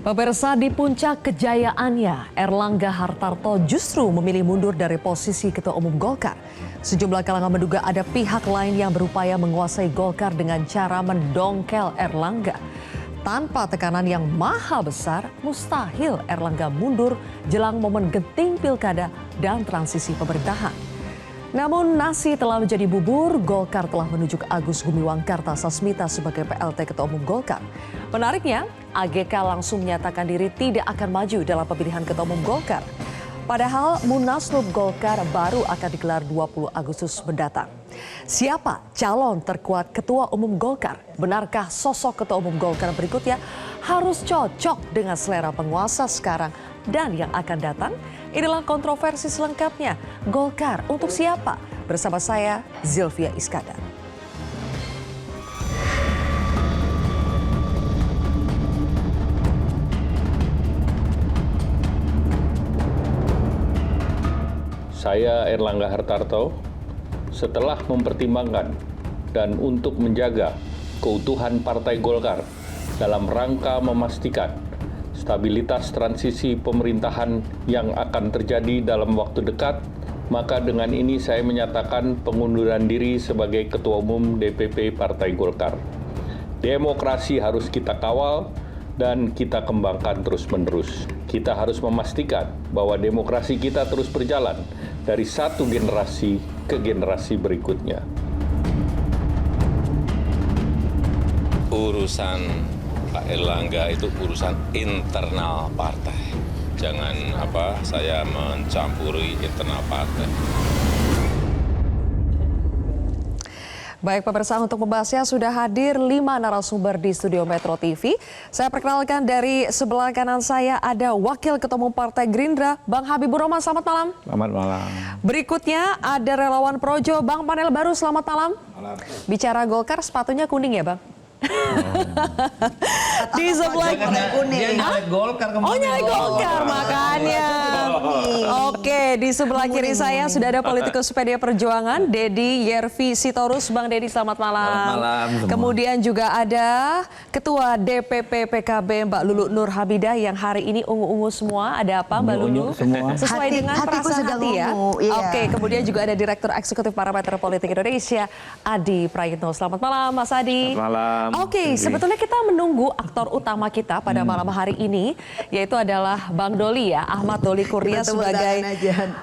Pemirsa, di puncak kejayaannya, Erlangga Hartarto justru memilih mundur dari posisi Ketua Umum Golkar. Sejumlah kalangan menduga ada pihak lain yang berupaya menguasai Golkar dengan cara mendongkel Erlangga. Tanpa tekanan yang maha besar, mustahil Erlangga mundur jelang momen genting pilkada dan transisi pemerintahan. Namun nasi telah menjadi bubur, Golkar telah menunjuk Agus Gumiwang Kartasasmita sebagai PLT Ketua Umum Golkar. Menariknya, AGK langsung menyatakan diri tidak akan maju dalam pemilihan Ketua Umum Golkar. Padahal Munaslup Golkar baru akan digelar 20 Agustus mendatang. Siapa calon terkuat Ketua Umum Golkar? Benarkah sosok Ketua Umum Golkar berikutnya harus cocok dengan selera penguasa sekarang dan yang akan datang? Inilah kontroversi selengkapnya. Golkar untuk siapa? Bersama saya, Zilvia Iskandar. Saya Erlangga Hartarto, setelah mempertimbangkan dan untuk menjaga keutuhan Partai Golkar dalam rangka memastikan stabilitas transisi pemerintahan yang akan terjadi dalam waktu dekat, maka dengan ini saya menyatakan pengunduran diri sebagai Ketua Umum DPP Partai Golkar. Demokrasi harus kita kawal dan kita kembangkan terus-menerus. Kita harus memastikan bahwa demokrasi kita terus berjalan dari satu generasi ke generasi berikutnya. Urusan Pak Erlangga itu urusan internal partai. Jangan saya mencampuri internal partai. Baik pemirsa, untuk membahasnya sudah hadir 5 narasumber di studio Metro TV. Saya perkenalkan dari sebelah kanan saya ada Wakil Ketua Umum Partai Gerindra, Bang Habibur Rahman. Selamat malam. Selamat malam. Berikutnya ada relawan Projo, Bang Panel Baru. Selamat malam. Malam. Bicara Golkar, sepatunya kuning ya, Bang? Di sebelah nyalek Golkar kemarin. Oh, nyalek Golkar makanya. Oke, di sebelah kiri saya sudah ada politikus PD Perjuangan, Deddy Yervi Sitorus. Bang Deddy, selamat malam. Selamat malam semua. Kemudian juga ada Ketua DPP PKB Mbak Lulu Nur Habidah yang hari ini ungu-ungu semua. Ada apa Mbak Lulu? Semua. Sesuai dengan perasaan hati ya. Iya. Oke, kemudian juga ada Direktur Eksekutif Parameter Politik Indonesia, Adi Prayitno. Selamat malam Mas Adi. Selamat malam. Oke, sebetulnya kita menunggu aktor utama kita pada malam hari ini, yaitu adalah Bang Doli ya, Ahmad Doli Kurnia sebagai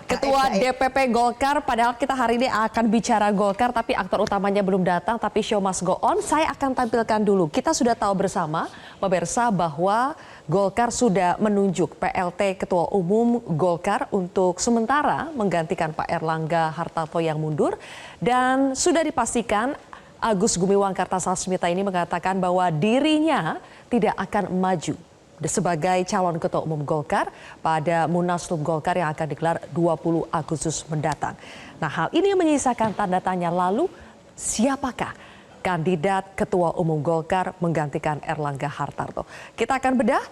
Ketua DPP Golkar. Padahal kita hari ini akan bicara Golkar, tapi aktor utamanya belum datang, tapi show must go on. Saya akan tampilkan dulu. Kita sudah tahu bersama, pemirsa, bahwa Golkar sudah menunjuk PLT Ketua Umum Golkar untuk sementara menggantikan Pak Erlangga Hartarto yang mundur, dan sudah dipastikan Agus Gumiwang Kartasasmita ini mengatakan bahwa dirinya tidak akan maju sebagai calon Ketua Umum Golkar pada Munaslup Golkar yang akan digelar 20 Agustus mendatang. Nah, hal ini menyisakan tanda tanya, lalu siapakah kandidat Ketua Umum Golkar menggantikan Erlangga Hartarto? Kita akan bedah.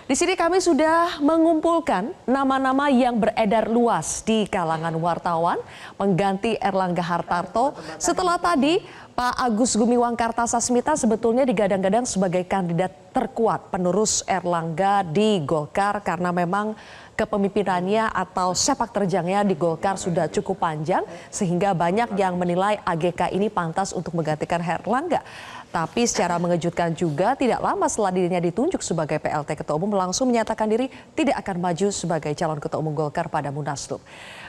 Di sini kami sudah mengumpulkan nama-nama yang beredar luas di kalangan wartawan mengganti Erlangga Hartarto. Setelah tadi Pak Agus Gumiwang Kartasasmita sebetulnya digadang-gadang sebagai kandidat terkuat penerus Erlangga di Golkar karena memang kepemimpinannya atau sepak terjangnya di Golkar sudah cukup panjang sehingga banyak yang menilai AGK ini pantas untuk menggantikan Erlangga. Tapi secara mengejutkan juga tidak lama setelah dirinya ditunjuk sebagai PLT Ketua Umum langsung menyatakan diri tidak akan maju sebagai calon Ketua Umum Golkar pada Munaslup.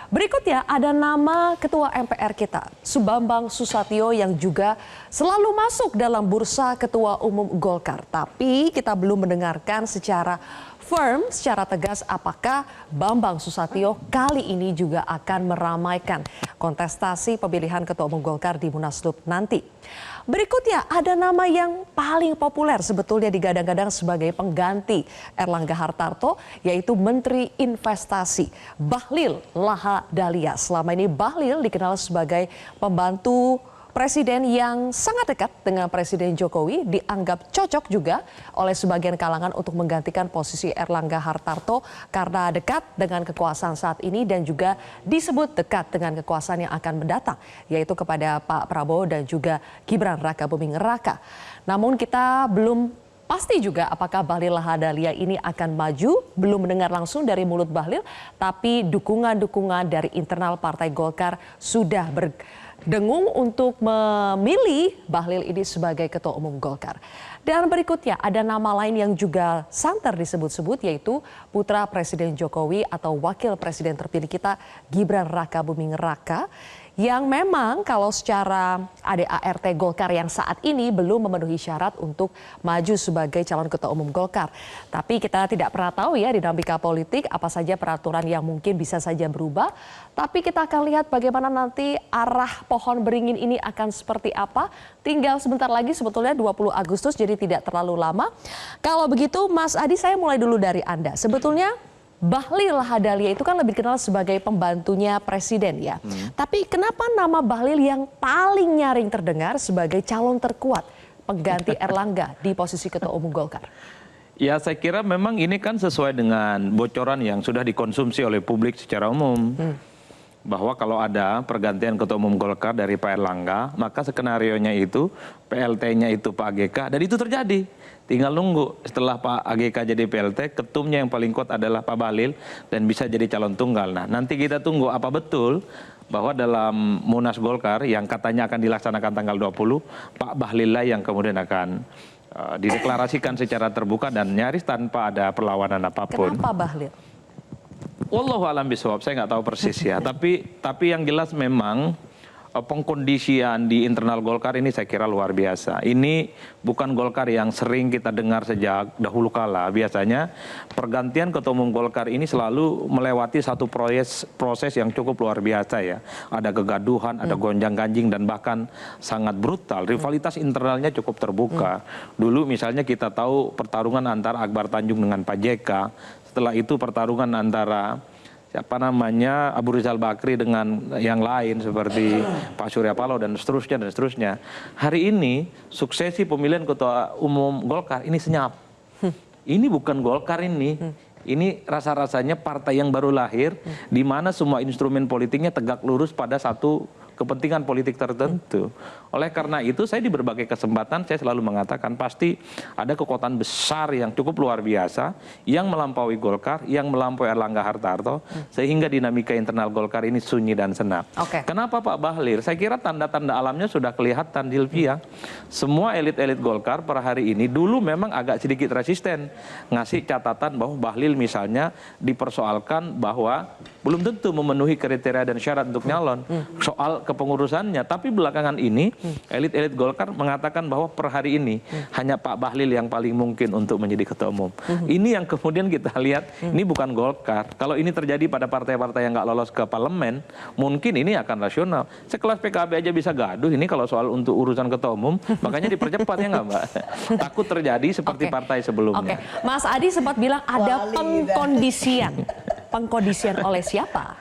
Berikutnya ada nama Ketua MPR kita, Subambang Susatyo, yang juga selalu masuk dalam bursa Ketua Umum Golkar. Tapi kita belum mendengarkan secara firm, secara tegas apakah Bambang Susatyo kali ini juga akan meramaikan kontestasi pemilihan Ketua Umum Golkar di Munaslup nanti. Berikutnya ada nama yang paling populer sebetulnya digadang-gadang sebagai pengganti Erlangga Hartarto, yaitu Menteri Investasi Bahlil Lahadalia. Selama ini Bahlil dikenal sebagai pembantu Presiden yang sangat dekat dengan Presiden Jokowi, dianggap cocok juga oleh sebagian kalangan untuk menggantikan posisi Erlangga Hartarto karena dekat dengan kekuasaan saat ini dan juga disebut dekat dengan kekuasaan yang akan mendatang, yaitu kepada Pak Prabowo dan juga Gibran Raka Buming Raka. Namun kita belum Pasti juga apakah Bahlil Lahadalia ini akan maju, belum mendengar langsung dari mulut Bahlil, tapi dukungan-dukungan dari internal Partai Golkar sudah berdengung untuk memilih Bahlil ini sebagai Ketua Umum Golkar. Dan berikutnya ada nama lain yang juga santer disebut-sebut, yaitu putra Presiden Jokowi atau Wakil Presiden terpilih kita Gibran Rakabuming Raka, yang memang kalau secara ADART Golkar yang saat ini belum memenuhi syarat untuk maju sebagai calon Ketua Umum Golkar. Tapi kita tidak pernah tahu ya dinamika politik apa saja peraturan yang mungkin bisa saja berubah. Tapi kita akan lihat bagaimana nanti arah pohon beringin ini akan seperti apa. Tinggal sebentar lagi sebetulnya 20 Agustus, jadi tidak terlalu lama. Kalau begitu Mas Adi, saya mulai dulu dari Anda. Sebetulnya Bahlil Lahadalia itu kan lebih dikenal sebagai pembantunya presiden ya. Tapi kenapa nama Bahlil yang paling nyaring terdengar sebagai calon terkuat pengganti Erlangga di posisi Ketua Umum Golkar? Ya, saya kira memang ini kan sesuai dengan bocoran yang sudah dikonsumsi oleh publik secara umum. Bahwa kalau ada pergantian Ketua Umum Golkar dari Pak Erlangga, maka skenarionya itu PLT-nya itu Pak AGK, dan itu terjadi. Tinggal nunggu setelah Pak AGK jadi PLT, ketumnya yang paling kuat adalah Pak Bahlil dan bisa jadi calon tunggal. Nah, nanti kita tunggu apa betul bahwa dalam Munas Golkar yang katanya akan dilaksanakan tanggal 20, Pak Bahlil lah yang kemudian akan dideklarasikan secara terbuka dan nyaris tanpa ada perlawanan apapun. Kenapa Bahlil? Wallahu a'lam bishawab, saya nggak tahu persis ya. Tapi yang jelas memang pengkondisian di internal Golkar ini saya kira luar biasa. Ini bukan Golkar yang sering kita dengar sejak dahulu kala. Biasanya pergantian Ketua Umum Golkar ini selalu melewati satu proses yang cukup luar biasa ya. Ada kegaduhan, ada gonjang-ganjing dan bahkan sangat brutal. Rivalitas internalnya cukup terbuka. Dulu misalnya kita tahu pertarungan antara Akbar Tanjung dengan Pak JK. Setelah itu pertarungan antara Abu Rizal Bakri dengan yang lain seperti Pak Surya Paloh dan seterusnya dan seterusnya. Hari ini suksesi pemilihan Ketua Umum Golkar ini senyap. Ini bukan Golkar ini. Ini rasa-rasanya partai yang baru lahir di mana semua instrumen politiknya tegak lurus pada satu kepentingan politik tertentu. Oleh karena itu saya di berbagai kesempatan saya selalu mengatakan pasti ada kekuatan besar yang cukup luar biasa yang melampaui Golkar, yang melampaui Erlangga Hartarto sehingga dinamika internal Golkar ini sunyi dan senap. Kenapa Pak Bahlil? Saya kira tanda-tanda alamnya sudah kelihatan, Dilvia. Semua elit-elit Golkar per hari ini dulu memang agak sedikit resisten ngasih catatan bahwa Bahlil misalnya dipersoalkan bahwa belum tentu memenuhi kriteria dan syarat untuk nyalon soal kepengurusannya. Tapi belakangan ini elit-elit Golkar mengatakan bahwa per hari ini hanya Pak Bahlil yang paling mungkin untuk menjadi Ketua Umum. Ini yang kemudian kita lihat ini bukan Golkar. Kalau ini terjadi pada partai-partai yang nggak lolos ke parlemen, mungkin ini akan rasional. Sekelas PKB aja bisa gaduh ini kalau soal untuk urusan Ketua Umum, makanya dipercepat ya nggak Mbak? Takut terjadi seperti partai sebelumnya. Mas Adi sempat bilang ada pengkondisian. Pengkondisian oleh siapa?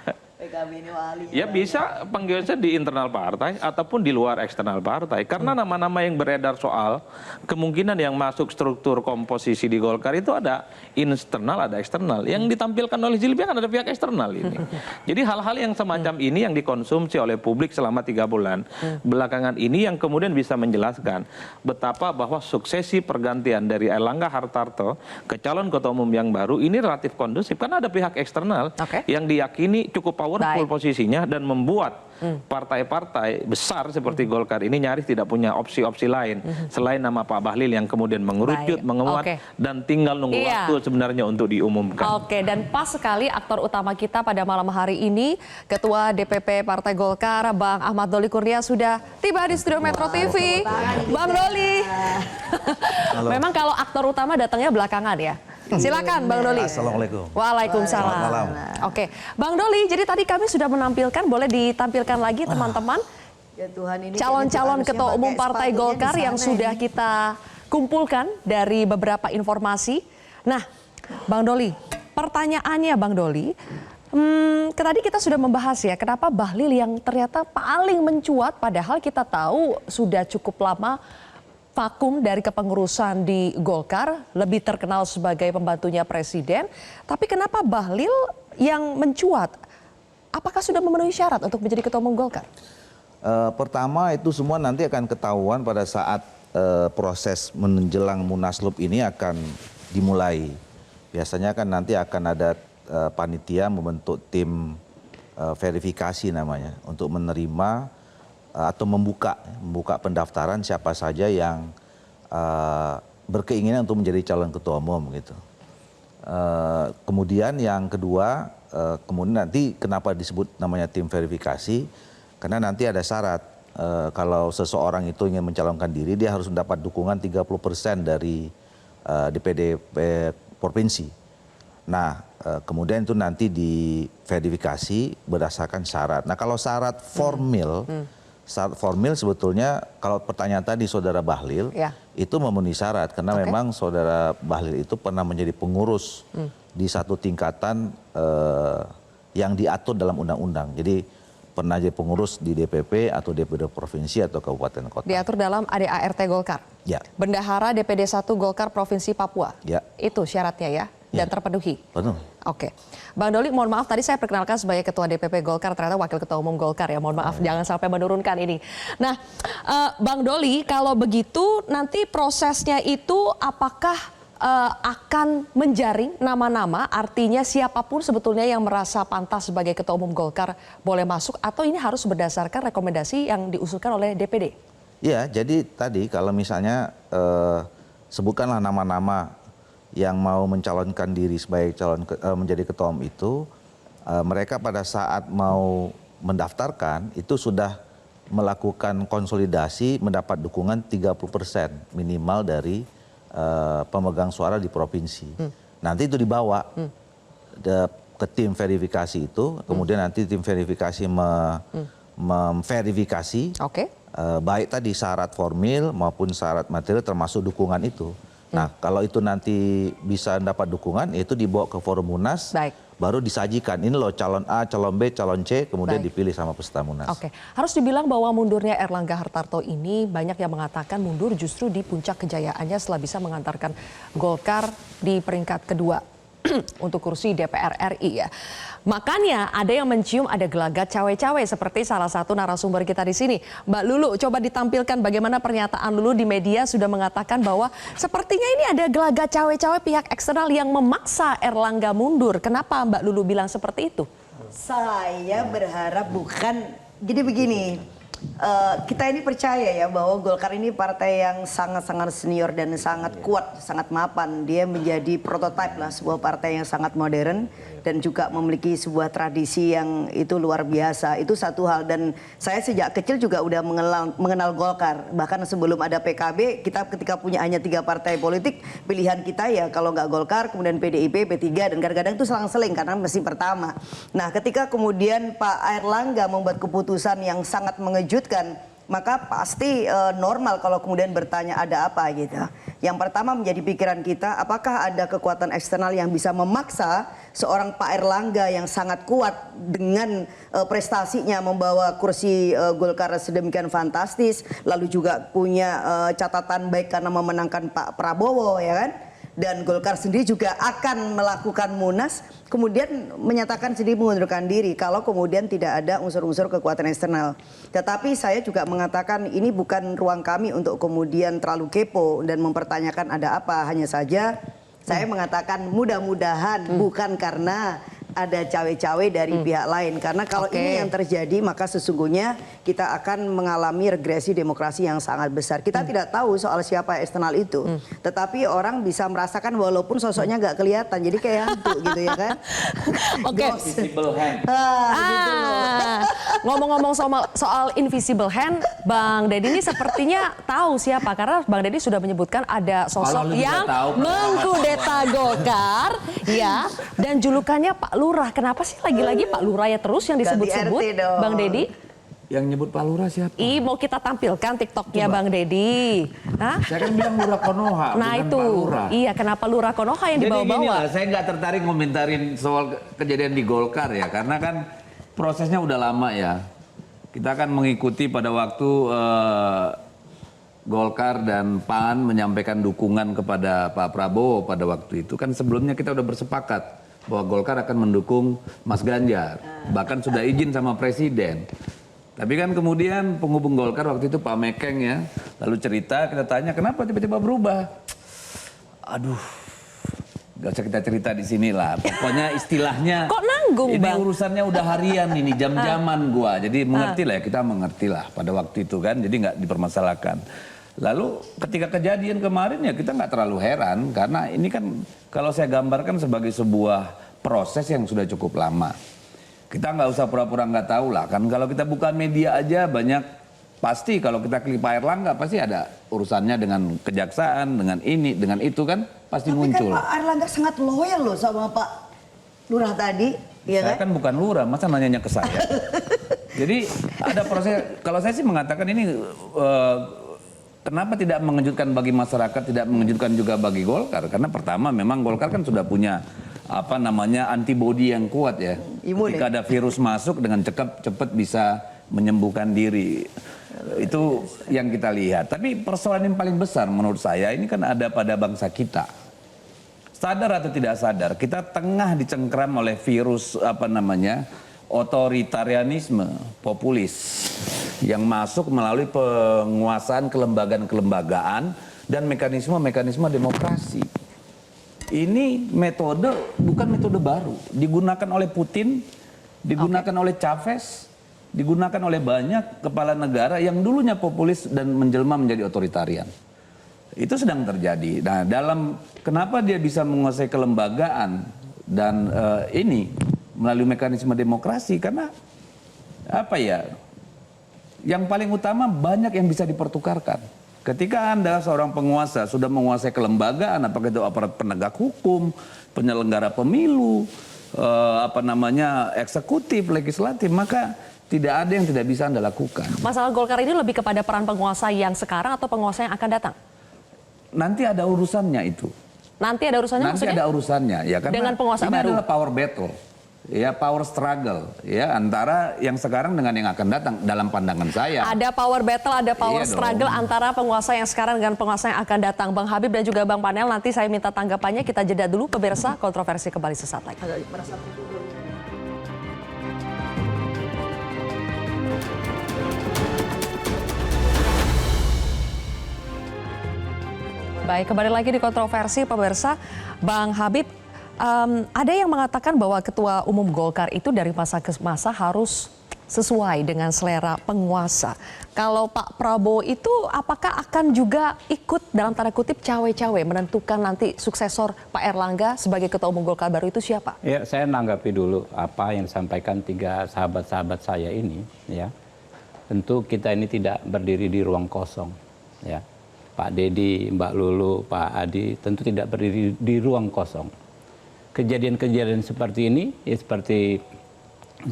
Ya bisa panggilnya di internal partai ataupun di luar eksternal partai. Karena nama-nama yang beredar soal kemungkinan yang masuk struktur komposisi di Golkar itu ada internal, ada eksternal. Yang ditampilkan oleh Zilvia kan ada pihak eksternal ini. Jadi hal-hal yang semacam ini yang dikonsumsi oleh publik selama 3 bulan. Belakangan ini yang kemudian bisa menjelaskan betapa bahwa suksesi pergantian dari Erlangga Hartarto ke calon Ketua Umum yang baru ini relatif kondusif. Karena ada pihak eksternal yang diyakini cukup powerful posisinya dan membuat partai-partai besar seperti Golkar ini nyaris tidak punya opsi-opsi lain selain nama Pak Bahlil yang kemudian mengerucut, menguat dan tinggal nunggu waktu sebenarnya untuk diumumkan. Dan pas sekali aktor utama kita pada malam hari ini, Ketua DPP Partai Golkar, Bang Ahmad Doli Kurnia sudah tiba di studio Metro TV. Bang Doli. Memang kalau aktor utama datangnya belakangan ya. Silakan Bang Doli. Assalamualaikum. Waalaikumsalam. Selamat malam. Oke, Bang Doli, jadi tadi kami sudah menampilkan, boleh ditampilkan lagi teman-teman calon-calon Ketua Umum Partai Golkar yang sudah kita kumpulkan dari beberapa informasi. Nah, Bang Doli, pertanyaannya Bang Doli, tadi kita sudah membahas ya, kenapa Bahlil yang ternyata paling mencuat, padahal kita tahu sudah cukup lama vakum dari kepengurusan di Golkar, lebih terkenal sebagai pembantunya presiden. Tapi kenapa Bahlil yang mencuat? Apakah sudah memenuhi syarat untuk menjadi Ketua Umum Golkar? Pertama itu semua nanti akan ketahuan pada saat proses menjelang Munaslup ini akan dimulai. Biasanya kan nanti akan ada panitia membentuk tim verifikasi namanya untuk menerima atau membuka pendaftaran siapa saja yang berkeinginan untuk menjadi calon ketua umum gitu. Kemudian yang kedua, kemudian nanti kenapa disebut namanya tim verifikasi? Karena nanti ada syarat kalau seseorang itu ingin mencalonkan diri, dia harus mendapat dukungan 30% dari DPD provinsi. Nah, kemudian itu nanti diverifikasi berdasarkan syarat. Nah, kalau syarat formil, sebetulnya kalau pertanyaan tadi Saudara Bahlil, itu memenuhi syarat karena memang Saudara Bahlil itu pernah menjadi pengurus di satu tingkatan yang diatur dalam undang-undang. Jadi pernah jadi pengurus di DPP atau DPD provinsi atau kabupaten kota. Diatur dalam ADART Golkar. Ya. Bendahara DPD 1 Golkar Provinsi Papua. Ya. Itu syaratnya ya. Dan terpenuhi. Penuh. Oke, Bang Doli, mohon maaf tadi saya perkenalkan sebagai Ketua DPP Golkar, ternyata Wakil Ketua Umum Golkar ya. Mohon maaf, jangan sampai menurunkan ini. Nah, Bang Doli, kalau begitu nanti prosesnya itu apakah akan menjaring nama-nama, artinya siapapun sebetulnya yang merasa pantas sebagai Ketua Umum Golkar boleh masuk, atau ini harus berdasarkan rekomendasi yang diusulkan oleh DPD? Ya, jadi tadi kalau misalnya sebutkanlah nama-nama yang mau mencalonkan diri sebagai menjadi ketua umum itu, mereka pada saat mau mendaftarkan itu sudah melakukan konsolidasi mendapat dukungan 30% minimal dari pemegang suara di provinsi. Nanti itu dibawa ke tim verifikasi itu, kemudian nanti tim verifikasi memverifikasi baik tadi syarat formil maupun syarat material termasuk dukungan itu. Nah, kalau itu nanti bisa dapat dukungan, itu dibawa ke forum Munas, baru disajikan. Ini loh calon A, calon B, calon C, kemudian dipilih sama peserta Munas. Oke, harus dibilang bahwa mundurnya Erlangga Hartarto ini banyak yang mengatakan mundur justru di puncak kejayaannya setelah bisa mengantarkan Golkar di peringkat kedua untuk kursi DPR RI ya. Makanya ada yang mencium ada gelagat cawe-cawe seperti salah satu narasumber kita di sini. Mbak Lulu, coba ditampilkan bagaimana pernyataan Lulu di media sudah mengatakan bahwa sepertinya ini ada gelagat cawe-cawe pihak eksternal yang memaksa Erlangga mundur. Kenapa Mbak Lulu bilang seperti itu? Saya berharap bukan, jadi begini. Kita ini percaya ya bahwa Golkar ini partai yang sangat-sangat senior dan sangat kuat, sangat mapan. Dia menjadi prototipe lah sebuah partai yang sangat modern dan juga memiliki sebuah tradisi yang itu luar biasa. Itu satu hal, dan saya sejak kecil juga udah mengenal Golkar. Bahkan sebelum ada PKB, kita ketika punya hanya 3 partai politik, pilihan kita ya kalau nggak Golkar, kemudian PDIP, P3, dan kadang-kadang itu selang-seling karena mesin pertama. Nah, ketika kemudian Pak Erlangga membuat keputusan yang sangat mengejutkan, maka pasti normal kalau kemudian bertanya ada apa gitu. Yang pertama menjadi pikiran kita, apakah ada kekuatan eksternal yang bisa memaksa seorang Pak Erlangga yang sangat kuat dengan prestasinya membawa kursi Golkar sedemikian fantastis, lalu juga punya catatan baik karena memenangkan Pak Prabowo ya kan? Dan Golkar sendiri juga akan melakukan Munas, kemudian menyatakan sendiri mengundurkan diri kalau kemudian tidak ada unsur-unsur kekuatan eksternal. Tetapi saya juga mengatakan ini bukan ruang kami untuk kemudian terlalu kepo dan mempertanyakan ada apa. Hanya saja saya mengatakan mudah-mudahan bukan karena ada cawe-cawe dari pihak lain. Karena kalau ini yang terjadi maka sesungguhnya kita akan mengalami regresi demokrasi yang sangat besar. Kita tidak tahu soal siapa eksternal itu. Tetapi orang bisa merasakan walaupun sosoknya nggak kelihatan. Jadi kayak hantu gitu ya kan. Oke. Invisible hand. Ngomong-ngomong soal invisible hand, Bang Deddy ini sepertinya tahu siapa. Karena Bang Deddy sudah menyebutkan ada sosok yang mengkudeta Golkar. Ya, dan julukannya Pak Lurah. Kenapa sih lagi-lagi Pak Lurah ya terus yang disebut-sebut, Bang Deddy? Yang nyebut Pak Lurah siapa? Mau kita tampilkan TikToknya Bang Deddy. Hah? Saya kan bilang Lurah Konoha, nah bukan itu, Pak Lurah. iya kenapa Lurah Konoha yang Jadi dibawa-bawa? gini lah, saya nggak tertarik komentarin soal kejadian di Golkar ya, karena kan prosesnya udah lama ya. Kita kan mengikuti pada waktu Golkar dan PAN menyampaikan dukungan kepada Pak Prabowo pada waktu itu. Kan sebelumnya kita udah bersepakat bahwa Golkar akan mendukung Mas Ganjar. Bahkan sudah izin sama Presiden. Tapi kan kemudian penghubung Golkar waktu itu Pak Mekeng ya, lalu cerita, kita tanya kenapa tiba-tiba berubah. Aduh, gak usah kita cerita di sini lah. Pokoknya istilahnya. Kok nanggung, ini Bang? urusannya udah harian ini, jam-jaman gua. Jadi mengerti lah ya, kita mengerti lah pada waktu itu kan. Jadi nggak dipermasalahkan. Lalu ketika kejadian kemarin ya kita nggak terlalu heran karena ini kan kalau saya gambarkan sebagai sebuah proses yang sudah cukup lama. Kita nggak usah pura-pura nggak tahu lah kan. Kalau kita buka media aja banyak pasti kalau kita klik Pak Erlangga pasti ada urusannya dengan kejaksaan, dengan ini, dengan itu kan pasti muncul. Tapi kan Pak Erlangga sangat loyal loh sama Pak Lurah tadi, ya Saya kan bukan lurah, masa nanyanya ke saya. Jadi ada proses. Kalau saya sih mengatakan ini kenapa tidak mengejutkan bagi masyarakat, tidak mengejutkan juga bagi Golkar? Karena pertama memang Golkar kan sudah punya apa namanya antibodi yang kuat ya. Imun, Ketika ada virus masuk dengan cepat bisa menyembuhkan diri. Itu yang kita lihat. Tapi persoalan yang paling besar menurut saya ini kan ada pada bangsa kita. Sadar atau tidak sadar, kita tengah dicengkram oleh virus apa namanya otoritarianisme, populis yang masuk melalui penguasaan kelembagaan-kelembagaan dan mekanisme-mekanisme demokrasi. Ini metode bukan metode baru, digunakan oleh Putin, digunakan oleh Chavez, digunakan oleh banyak kepala negara yang dulunya populis dan menjelma menjadi otoritarian. Itu sedang terjadi. Nah, dalam kenapa dia bisa menguasai kelembagaan dan ini melalui mekanisme demokrasi karena apa ya? Yang paling utama banyak yang bisa dipertukarkan. Ketika Anda seorang penguasa sudah menguasai kelembagaan, apakah itu aparat penegak hukum, penyelenggara pemilu, apa namanya eksekutif, legislatif, maka tidak ada yang tidak bisa Anda lakukan. Masalah Golkar ini lebih kepada peran penguasa yang sekarang atau penguasa yang akan datang? Nanti ada urusannya itu. Nanti ada urusannya Nanti maksudnya? ada urusannya ya karena dengan penguasa ini baru. adalah power battle. Ya, power struggle ya antara yang sekarang dengan yang akan datang dalam pandangan saya. Ada power battle, ada power Iya struggle dong. antara penguasa yang sekarang dengan penguasa yang akan datang. Bang Habib dan juga Bang Panel, nanti saya minta tanggapannya. Kita jeda dulu, pemirsa. Kontroversi kembali sesaat lagi. Baik, kembali lagi di kontroversi, pemirsa. Bang Habib, ada yang mengatakan bahwa Ketua Umum Golkar itu dari masa ke masa harus sesuai dengan selera penguasa. Kalau Pak Prabowo itu apakah akan juga ikut dalam tanda kutip cawe-cawe menentukan nanti suksesor Pak Erlangga sebagai Ketua Umum Golkar baru itu siapa? Ya, saya nanggapi dulu apa yang disampaikan tiga sahabat-sahabat saya ini. Ya, tentu kita ini tidak berdiri di ruang kosong. Ya, Pak Dedi, Mbak Lulu, Pak Adi tentu tidak berdiri di ruang kosong. Kejadian-kejadian seperti ini, ya seperti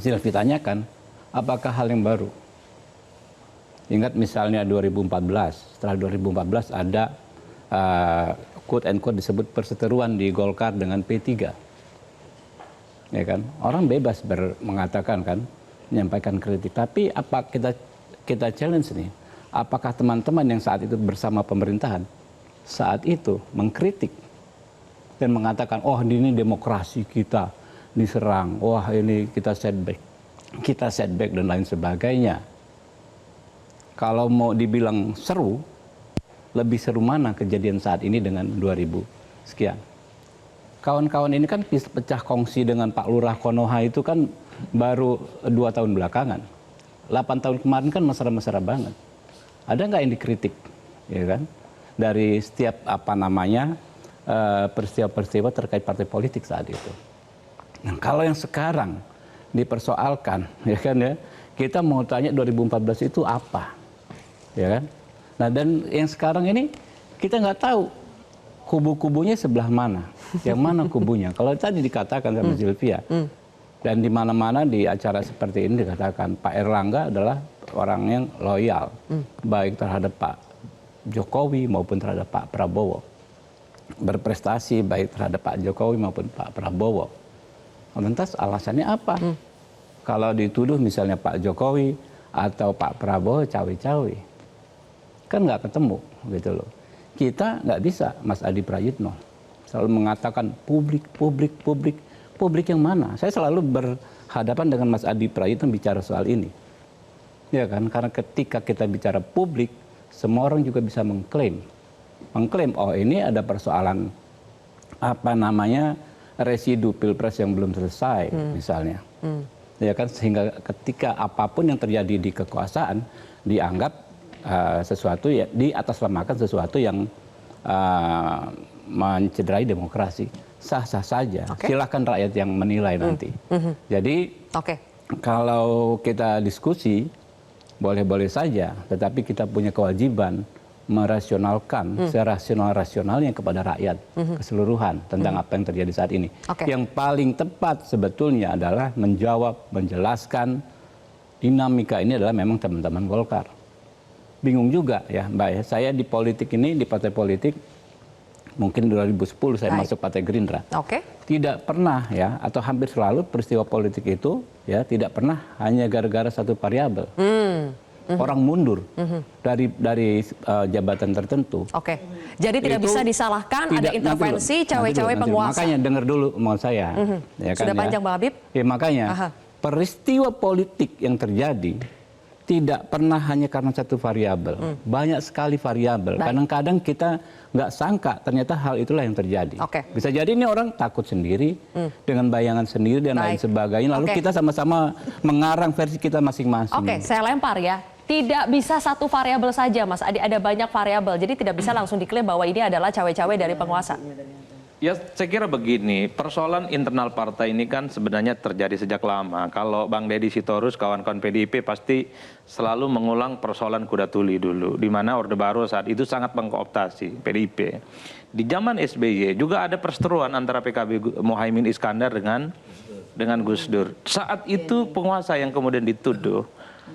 Silvi tanyakan, apakah hal yang baru? Ingat misalnya 2014, setelah 2014 ada quote and quote disebut perseteruan di Golkar dengan P3. Ya kan? Orang bebas mengatakan kan, menyampaikan kritik. Tapi apa kita challenge nih? Apakah teman-teman yang saat itu bersama pemerintahan saat itu mengkritik dan mengatakan, oh ini demokrasi kita diserang, wah ini kita setback dan lain sebagainya. Kalau mau dibilang seru, lebih seru mana kejadian saat ini dengan 2000 sekian. Kawan-kawan ini kan pecah kongsi dengan Pak Lurah Konoha itu kan baru 2 tahun belakangan. 8 tahun kemarin kan mesra-mesra banget. Ada nggak yang dikritik, ya kan? Dari setiap apa namanya peristiwa-peristiwa terkait partai politik saat itu. Nah, kalau yang sekarang dipersoalkan, ya kan ya, kita mau tanya 2014 itu apa, ya kan? Nah, dan yang sekarang ini kita nggak tahu kubu-kubunya sebelah mana, yang mana kubunya. Kalau tadi dikatakan sama Sylvia, dan di mana-mana di acara seperti ini dikatakan Pak Erlangga adalah orang yang loyal, baik terhadap Pak Jokowi maupun terhadap Pak Prabowo. Berprestasi baik terhadap Pak Jokowi maupun Pak Prabowo. Lantas alasannya apa? Kalau dituduh misalnya Pak Jokowi atau Pak Prabowo cawe-cawe, kan nggak ketemu gitu loh. Kita nggak bisa, Mas Adi Prayitno selalu mengatakan publik yang mana? Saya selalu berhadapan dengan Mas Adi Prayitno bicara soal ini. Ya kan, karena ketika kita bicara publik, semua orang juga bisa mengklaim, oh ini ada persoalan apa namanya residu pilpres yang belum selesai, misalnya. Ya kan, sehingga ketika apapun yang terjadi di kekuasaan dianggap sesuatu ya diatasnamakan sesuatu yang mencederai demokrasi. Sah-sah saja. Silakan rakyat yang menilai nanti. Jadi kalau kita diskusi boleh-boleh saja, tetapi kita punya kewajiban merasionalkan serasional-rasionalnya kepada rakyat keseluruhan tentang apa yang terjadi saat ini. Yang paling tepat sebetulnya adalah menjawab, menjelaskan dinamika ini adalah memang teman-teman Golkar. Bingung juga ya Mbak ya, saya di politik ini, di partai politik, mungkin 2010 saya masuk Partai Gerindra. Tidak pernah ya, atau hampir selalu peristiwa politik itu ya tidak pernah hanya gara-gara satu variabel. Orang mundur dari jabatan tertentu. Jadi tidak bisa disalahkan ada intervensi cawe-cawe penguasa. Makanya dengar dulu omongan saya. Ya kan, sudah panjang Bang Habib. Ya, makanya peristiwa politik yang terjadi tidak pernah hanya karena satu variabel. Banyak sekali variabel. Kadang-kadang kita nggak sangka ternyata hal itulah yang terjadi. Bisa jadi ini orang takut sendiri dengan bayangan sendiri dan lain sebagainya. Lalu kita sama-sama mengarang versi kita masing-masing. Saya lempar ya. Tidak bisa satu variabel saja, Mas. Ada banyak variabel. Jadi tidak bisa langsung diklaim bahwa ini adalah cawe-cawe dari penguasa. Ya, saya kira begini, persoalan internal partai ini kan sebenarnya terjadi sejak lama. Kalau Bang Deddy Sitorus, kawan-kawan PDIP pasti selalu mengulang persoalan kuda tuli dulu, di mana Orde Baru saat itu sangat mengkooptasi PDIP. Di zaman SBY juga ada perseteruan antara PKB Muhaimin Iskandar dengan Gus Dur. Saat itu penguasa yang kemudian dituduh.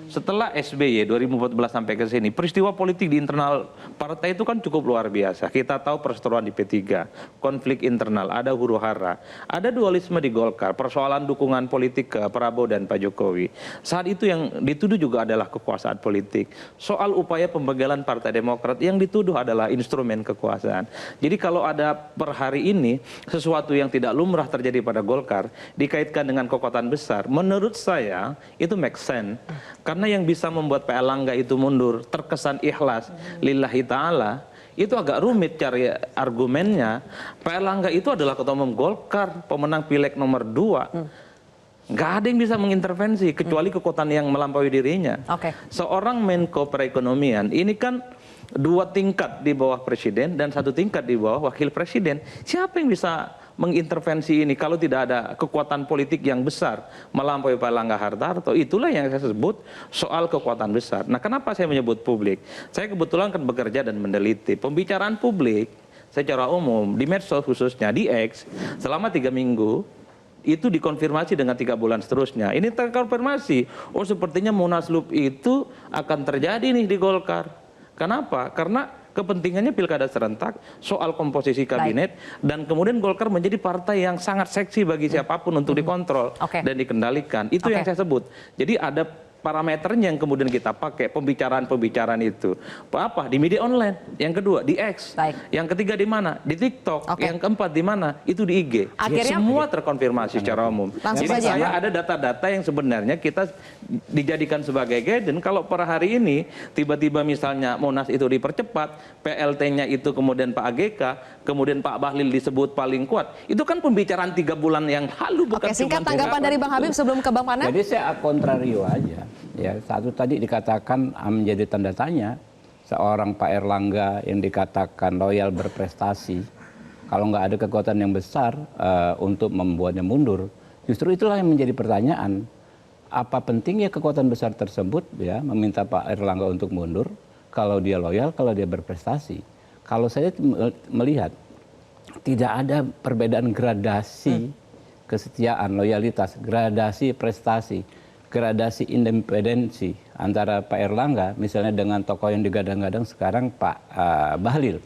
Setelah SBY 2014 sampai ke sini, peristiwa politik di internal partai itu kan cukup luar biasa. Kita tahu perseteruan di P3, konflik internal, ada huru-hara, ada dualisme di Golkar, persoalan dukungan politik ke Prabowo dan Pak Jokowi. Saat itu yang dituduh juga adalah kekuasaan politik. Soal upaya pembegalan Partai Demokrat yang dituduh adalah instrumen kekuasaan. Jadi kalau ada per hari ini sesuatu yang tidak lumrah terjadi pada Golkar dikaitkan dengan kekuatan besar, menurut saya itu make sense. Karena yang bisa membuat Pak Erlangga itu mundur, terkesan ikhlas, lillahi ta'ala, itu agak rumit cari argumennya. Pak Erlangga itu adalah ketua umum Golkar, pemenang pileg nomor 2. Nggak ada yang bisa mengintervensi, kecuali kekuatan yang melampaui dirinya. Seorang Menko Perekonomian, ini kan 2 tingkat di bawah presiden dan 1 tingkat di bawah wakil presiden. Siapa yang bisa mengintervensi ini kalau tidak ada kekuatan politik yang besar melampaui Pak Erlangga Hartarto? Itulah yang saya sebut soal kekuatan besar. Nah, kenapa saya menyebut publik? Saya kebetulan kan bekerja dan meneliti pembicaraan publik secara umum di medsos, khususnya di X, selama 3 minggu itu dikonfirmasi dengan 3 bulan seterusnya. Ini terkonfirmasi, oh sepertinya Munaslup itu akan terjadi nih di Golkar. Kenapa? Karena kepentingannya pilkada serentak, soal komposisi kabinet, dan kemudian Golkar menjadi partai yang sangat seksi bagi siapapun untuk dikontrol dan dikendalikan. Itu yang saya sebut. Jadi ada parameternya yang kemudian kita pakai pembicaraan-pembicaraan itu. Apa? Di media online. Yang kedua di X. Yang ketiga di mana? Di TikTok. Yang keempat di mana? Itu di IG. Akhirnya, semua terkonfirmasi secara umum. Jadi saya ada data-data yang sebenarnya kita dijadikan sebagai guidance. Kalau per hari ini tiba-tiba misalnya Monas itu dipercepat, PLT-nya itu kemudian Pak AGK, kemudian Pak Bahlil disebut paling kuat. Itu kan pembicaraan 3 bulan yang lalu, bukan singkat tanggapan dari Bang Habib sebelum ke Bang Pana. Jadi saya kontrario aja. Ya, satu tadi dikatakan menjadi tanda tanya seorang Pak Erlangga yang dikatakan loyal berprestasi, kalau nggak ada kekuatan yang besar untuk membuatnya mundur, justru itulah yang menjadi pertanyaan. Apa pentingnya kekuatan besar tersebut ya meminta Pak Erlangga untuk mundur kalau dia loyal, kalau dia berprestasi? Kalau saya melihat tidak ada perbedaan gradasi kesetiaan, loyalitas, gradasi prestasi, gradasi independensi antara Pak Erlangga misalnya dengan tokoh yang digadang-gadang sekarang Pak Bahlil.